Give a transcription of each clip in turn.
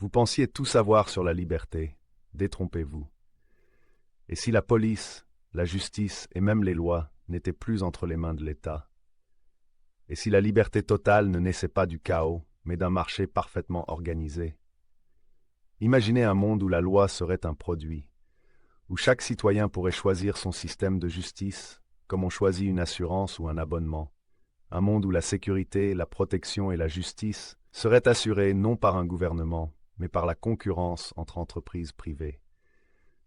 Vous pensiez tout savoir sur la liberté. Détrompez-vous. Et si la police, la justice et même les lois n'étaient plus entre les mains de l'État? Et si la liberté totale ne naissait pas du chaos, mais d'un marché parfaitement organisé? Imaginez un monde où la loi serait un produit, où chaque citoyen pourrait choisir son système de justice, comme on choisit une assurance ou un abonnement. Un monde où la sécurité, la protection et la justice seraient assurées non par un gouvernement, mais par la concurrence entre entreprises privées.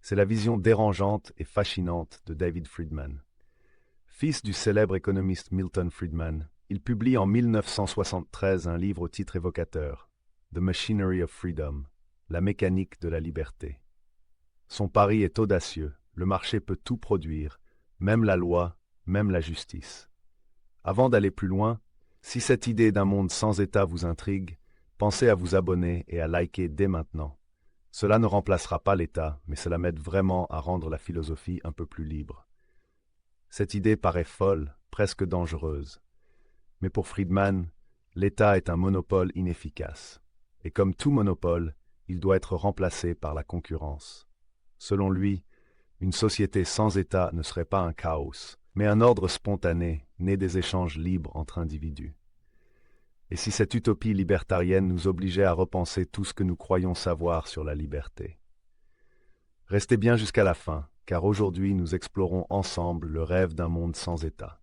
C'est la vision dérangeante et fascinante de David Friedman. Fils du célèbre économiste Milton Friedman, il publie en 1973 un livre au titre évocateur, The Machinery of Freedom, la mécanique de la liberté. Son pari est audacieux, le marché peut tout produire, même la loi, même la justice. Avant d'aller plus loin, si cette idée d'un monde sans État vous intrigue, pensez à vous abonner et à liker dès maintenant. Cela ne remplacera pas l'État, mais cela m'aide vraiment à rendre la philosophie un peu plus libre. Cette idée paraît folle, presque dangereuse. Mais pour Friedman, l'État est un monopole inefficace. Et comme tout monopole, il doit être remplacé par la concurrence. Selon lui, une société sans État ne serait pas un chaos, mais un ordre spontané, né des échanges libres entre individus. Et si cette utopie libertarienne nous obligeait à repenser tout ce que nous croyons savoir sur la liberté? Restez bien jusqu'à la fin, car aujourd'hui nous explorons ensemble le rêve d'un monde sans État.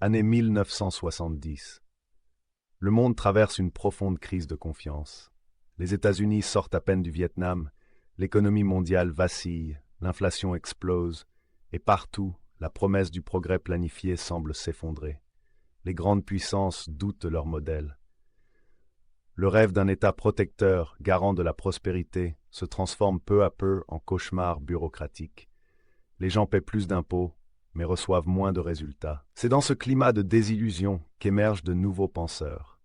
Année 1970. Le monde traverse une profonde crise de confiance. Les États-Unis sortent à peine du Vietnam, l'économie mondiale vacille, l'inflation explose, et partout, la promesse du progrès planifié semble s'effondrer. Les grandes puissances doutent de leur modèle. Le rêve d'un État protecteur, garant de la prospérité, se transforme peu à peu en cauchemar bureaucratique. Les gens paient plus d'impôts, mais reçoivent moins de résultats. C'est dans ce climat de désillusion qu'émergent de nouveaux penseurs.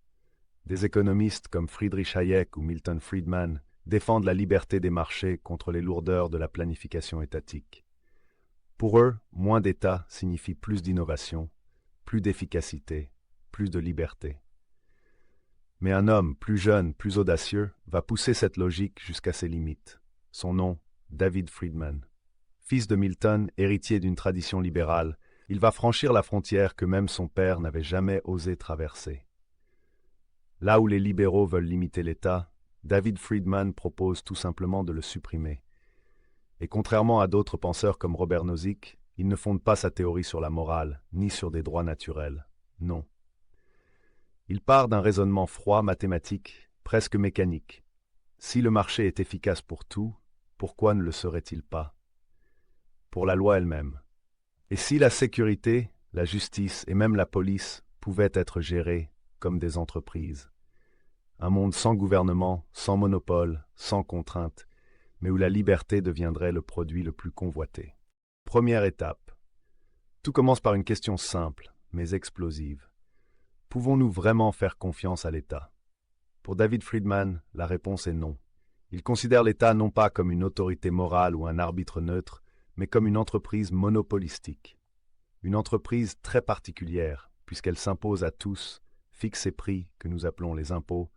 Des économistes comme Friedrich Hayek ou Milton Friedman défendent la liberté des marchés contre les lourdeurs de la planification étatique. Pour eux, moins d'État signifie plus d'innovation, plus d'efficacité, plus de liberté. Mais un homme plus jeune, plus audacieux, va pousser cette logique jusqu'à ses limites. Son nom, David Friedman. Fils de Milton, héritier d'une tradition libérale, il va franchir la frontière que même son père n'avait jamais osé traverser. Là où les libéraux veulent limiter l'État, David Friedman propose tout simplement de le supprimer. Et contrairement à d'autres penseurs comme Robert Nozick, il ne fonde pas sa théorie sur la morale, ni sur des droits naturels. Non. Il part d'un raisonnement froid, mathématique, presque mécanique. Si le marché est efficace pour tout, pourquoi ne le serait-il pas pour la loi elle-même? Et si la sécurité, la justice et même la police pouvaient être gérées comme des entreprises? Un monde sans gouvernement, sans monopole, sans contrainte, mais où la liberté deviendrait le produit le plus convoité. Première étape. Tout commence par une question simple, mais explosive. Pouvons-nous vraiment faire confiance à l'État? Pour David Friedman, la réponse est non. Il considère l'État non pas comme une autorité morale ou un arbitre neutre, mais comme une entreprise monopolistique. Une entreprise très particulière, puisqu'elle s'impose à tous, fixe ses prix, que nous appelons les impôts,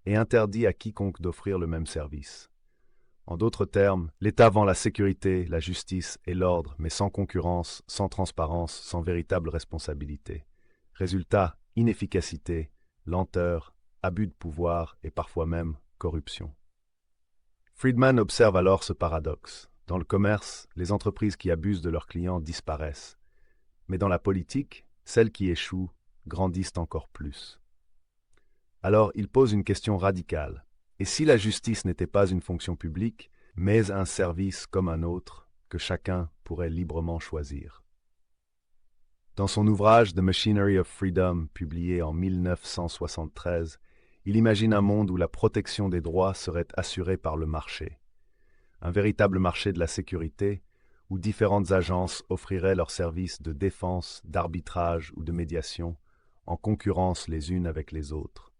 et interdit à quiconque d'offrir le même service. En d'autres termes, l'État vend la sécurité, la justice et l'ordre, mais sans concurrence, sans transparence, sans véritable responsabilité. Résultat, inefficacité, lenteur, abus de pouvoir et parfois même corruption. Friedman observe alors ce paradoxe. Dans le commerce, les entreprises qui abusent de leurs clients disparaissent. Mais dans la politique, celles qui échouent grandissent encore plus. Alors il pose une question radicale. Et si la justice n'était pas une fonction publique, mais un service comme un autre, que chacun pourrait librement choisir? Dans son ouvrage The Machinery of Freedom, publié en 1973, il imagine un monde où la protection des droits serait assurée par le marché. Un véritable marché de la sécurité, où différentes agences offriraient leurs services de défense, d'arbitrage ou de médiation, en concurrence les unes avec les autres.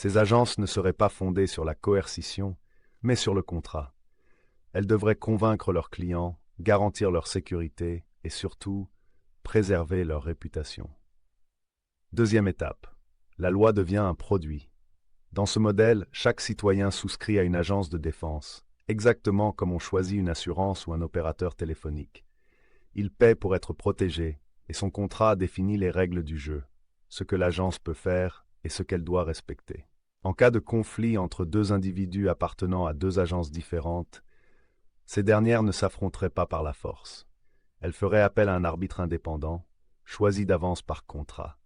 Ces agences ne seraient pas fondées sur la coercition, mais sur le contrat. Elles devraient convaincre leurs clients, garantir leur sécurité et surtout préserver leur réputation. Deuxième étape. La loi devient un produit. Dans ce modèle, chaque citoyen souscrit à une agence de défense, exactement comme on choisit une assurance ou un opérateur téléphonique. Il paie pour être protégé, et son contrat définit les règles du jeu, ce que l'agence peut faire et ce qu'elle doit respecter. En cas de conflit entre deux individus appartenant à deux agences différentes, ces dernières ne s'affronteraient pas par la force. Elles feraient appel à un arbitre indépendant, choisi d'avance par contrat.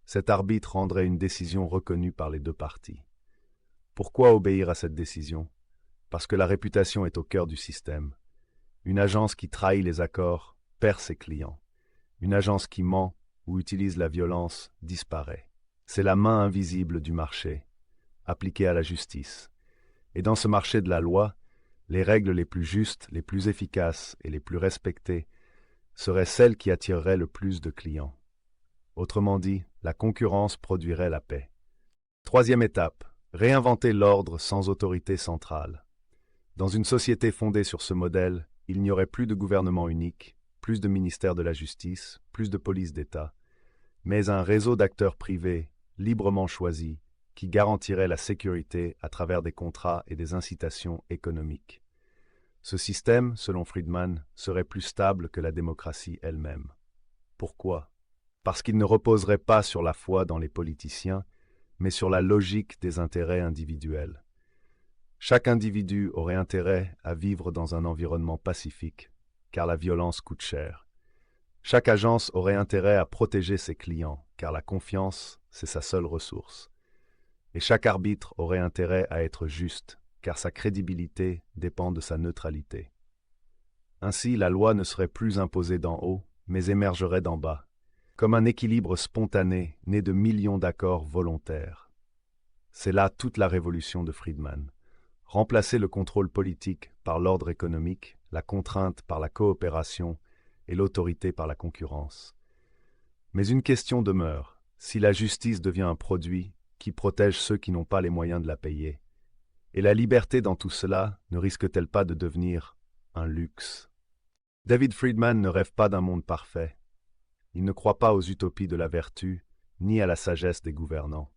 Cet arbitre rendrait une décision reconnue par les deux parties. Pourquoi obéir à cette décision? Parce que la réputation est au cœur du système. Une agence qui trahit les accords perd ses clients. Une agence qui ment ou utilise la violence disparaît. C'est la main invisible du marché, appliquée à la justice. Et dans ce marché de la loi, les règles les plus justes, les plus efficaces et les plus respectées seraient celles qui attireraient le plus de clients. Autrement dit, la concurrence produirait la paix. Troisième étape, réinventer l'ordre sans autorité centrale. Dans une société fondée sur ce modèle, il n'y aurait plus de gouvernement unique, plus de ministère de la justice, plus de police d'État, mais un réseau d'acteurs privés, librement choisis, qui garantirait la sécurité à travers des contrats et des incitations économiques. Ce système, selon Friedman, serait plus stable que la démocratie elle-même. Pourquoi? Parce qu'il ne reposerait pas sur la foi dans les politiciens, mais sur la logique des intérêts individuels. Chaque individu aurait intérêt à vivre dans un environnement pacifique, car la violence coûte cher. Chaque agence aurait intérêt à protéger ses clients, car la confiance, c'est sa seule ressource. Et chaque arbitre aurait intérêt à être juste, car sa crédibilité dépend de sa neutralité. Ainsi, la loi ne serait plus imposée d'en haut, mais émergerait d'en bas, comme un équilibre spontané né de millions d'accords volontaires. C'est là toute la révolution de Friedman. Remplacer le contrôle politique par l'ordre économique, la contrainte par la coopération et l'autorité par la concurrence. Mais une question demeure. Si la justice devient un produit qui protège ceux qui n'ont pas les moyens de la payer, et la liberté dans tout cela ne risque-t-elle pas de devenir un luxe? David Friedman ne rêve pas d'un monde parfait. Il ne croit pas aux utopies de la vertu, ni à la sagesse des gouvernants.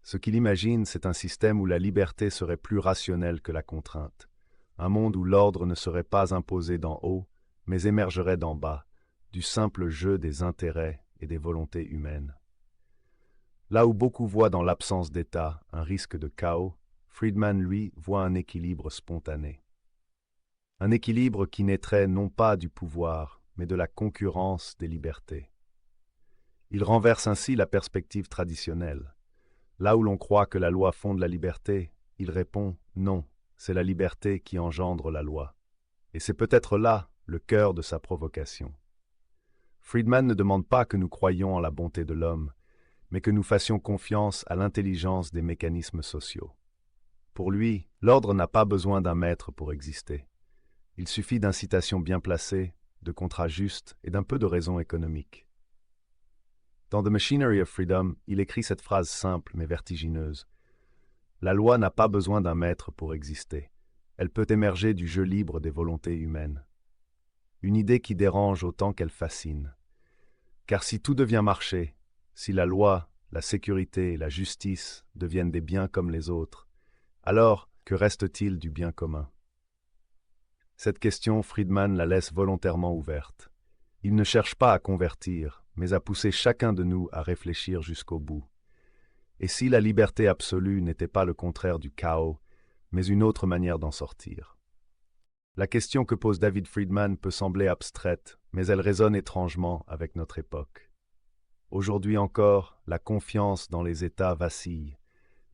Ce qu'il imagine, c'est un système où la liberté serait plus rationnelle que la contrainte, un monde où l'ordre ne serait pas imposé d'en haut, mais émergerait d'en bas, du simple jeu des intérêts et des volontés humaines. Là où beaucoup voient dans l'absence d'État un risque de chaos, Friedman, lui, voit un équilibre spontané. Un équilibre qui naîtrait non pas du pouvoir, mais de la concurrence des libertés. Il renverse ainsi la perspective traditionnelle. Là où l'on croit que la loi fonde la liberté, il répond « non, c'est la liberté qui engendre la loi ». Et c'est peut-être là le cœur de sa provocation. Friedman ne demande pas que nous croyions en la bonté de l'homme, mais que nous fassions confiance à l'intelligence des mécanismes sociaux. Pour lui, l'ordre n'a pas besoin d'un maître pour exister. Il suffit d'incitations bien placées, de contrats justes et d'un peu de raison économique. Dans The Machinery of Freedom, il écrit cette phrase simple mais vertigineuse. La loi n'a pas besoin d'un maître pour exister. Elle peut émerger du jeu libre des volontés humaines. Une idée qui dérange autant qu'elle fascine. Car si tout devient marché, si la loi, la sécurité et la justice deviennent des biens comme les autres, alors que reste-t-il du bien commun? Cette question, Friedman la laisse volontairement ouverte. Il ne cherche pas à convertir, mais à pousser chacun de nous à réfléchir jusqu'au bout. Et si la liberté absolue n'était pas le contraire du chaos, mais une autre manière d'en sortir? La question que pose David Friedman peut sembler abstraite, mais elle résonne étrangement avec notre époque. Aujourd'hui encore, la confiance dans les États vacille.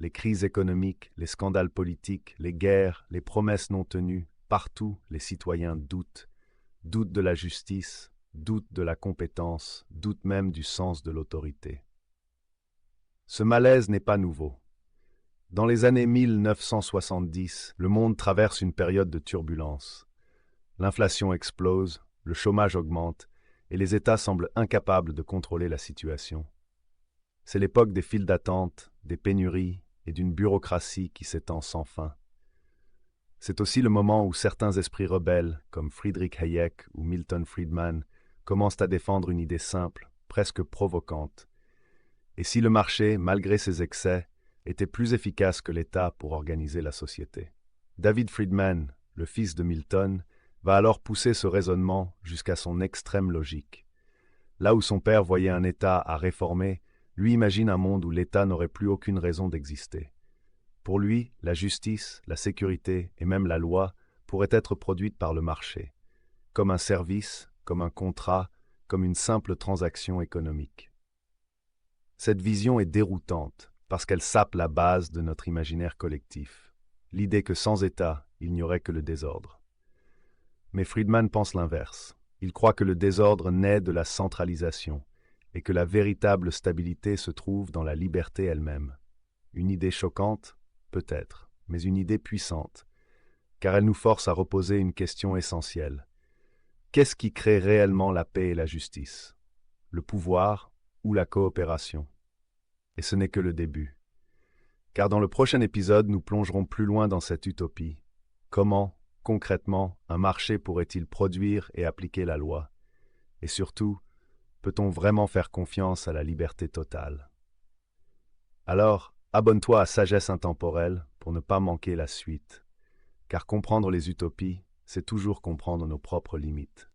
Les crises économiques, les scandales politiques, les guerres, les promesses non tenues, partout les citoyens doutent. Doutent de la justice, doutent de la compétence, doutent même du sens de l'autorité. Ce malaise n'est pas nouveau. Dans les années 1970, le monde traverse une période de turbulence. L'inflation explose, le chômage augmente, et les États semblent incapables de contrôler la situation. C'est l'époque des files d'attente, des pénuries et d'une bureaucratie qui s'étend sans fin. C'est aussi le moment où certains esprits rebelles, comme Friedrich Hayek ou Milton Friedman, commencent à défendre une idée simple, presque provocante. Et si le marché, malgré ses excès, était plus efficace que l'État pour organiser la société? David Friedman, le fils de Milton, va alors pousser ce raisonnement jusqu'à son extrême logique. Là où son père voyait un État à réformer, lui imagine un monde où l'État n'aurait plus aucune raison d'exister. Pour lui, la justice, la sécurité et même la loi pourraient être produites par le marché, comme un service, comme un contrat, comme une simple transaction économique. Cette vision est déroutante parce qu'elle sape la base de notre imaginaire collectif, l'idée que sans État, il n'y aurait que le désordre. Mais Friedman pense l'inverse. Il croit que le désordre naît de la centralisation et que la véritable stabilité se trouve dans la liberté elle-même. Une idée choquante? Peut-être, mais une idée puissante, car elle nous force à reposer une question essentielle. Qu'est-ce qui crée réellement la paix et la justice? Le pouvoir ou la coopération? Et ce n'est que le début. Car dans le prochain épisode, nous plongerons plus loin dans cette utopie. Comment, concrètement, un marché pourrait-il produire et appliquer la loi? Et surtout, peut-on vraiment faire confiance à la liberté totale? Alors, abonne-toi à Sagesse Intemporelle pour ne pas manquer la suite, car comprendre les utopies, c'est toujours comprendre nos propres limites.